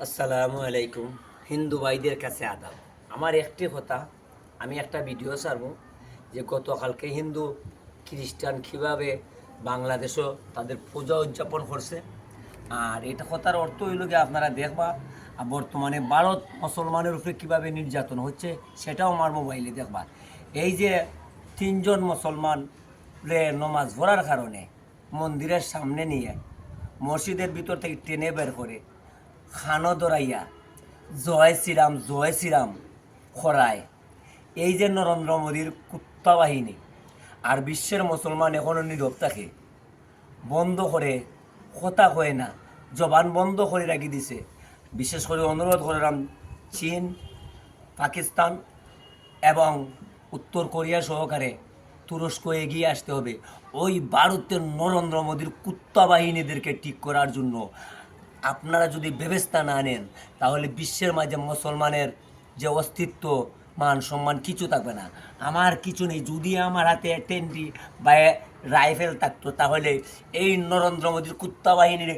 আসসালামু আলাইকুম। হিন্দু ভাইদের কাছে আদাব। আমার একটি কথা, আমি একটা ভিডিও ছাড়বো যে গতকালকে হিন্দু খ্রিস্টান কীভাবে বাংলাদেশও তাদের পূজা উদযাপন করছে। আর এটা কথার অর্থ হইল গিয়ে আপনারা দেখবা বর্তমানে ভারত মুসলমানের উপরে কীভাবে নির্যাতন হচ্ছে সেটাও আমার মোবাইলে দেখবা। এই যে তিনজন মুসলমান নমাজ পড়ার কারণে মন্দিরের সামনে নিয়ে মসজিদের ভিতর থেকে টেনে বের করে খানো দরাইয়া জয় শ্রীরাম খরায়, এই যে নরেন্দ্র মোদীর কুত্তা বাহিনী আর বিশ্বের মুসলমান এখনও নীরব থাকে, বন্ধ করে কথা কয় না, জবান বন্ধ করে রাখি দিছে। বিশেষ করে অনুরোধ করলাম চীন, পাকিস্তান এবং উত্তর কোরিয়া সহকারে তুরস্ক এগিয়ে আসতে হবে ওই ভারতের নরেন্দ্র মোদীর কুত্তা বাহিনীদেরকে ঠিক করার জন্য। আপনারা যদি ব্যবস্থা না নেন তাহলে বিশ্বের মাঝে মুসলমানের যে অস্তিত্ব, মান সম্মান কিছু থাকবে না। আমার কিছু নেই, যদি আমার হাতে টেন্ডি বা রাইফেল থাকতো তাহলে এই নরেন্দ্র মোদীর কুত্তা বাহিনীর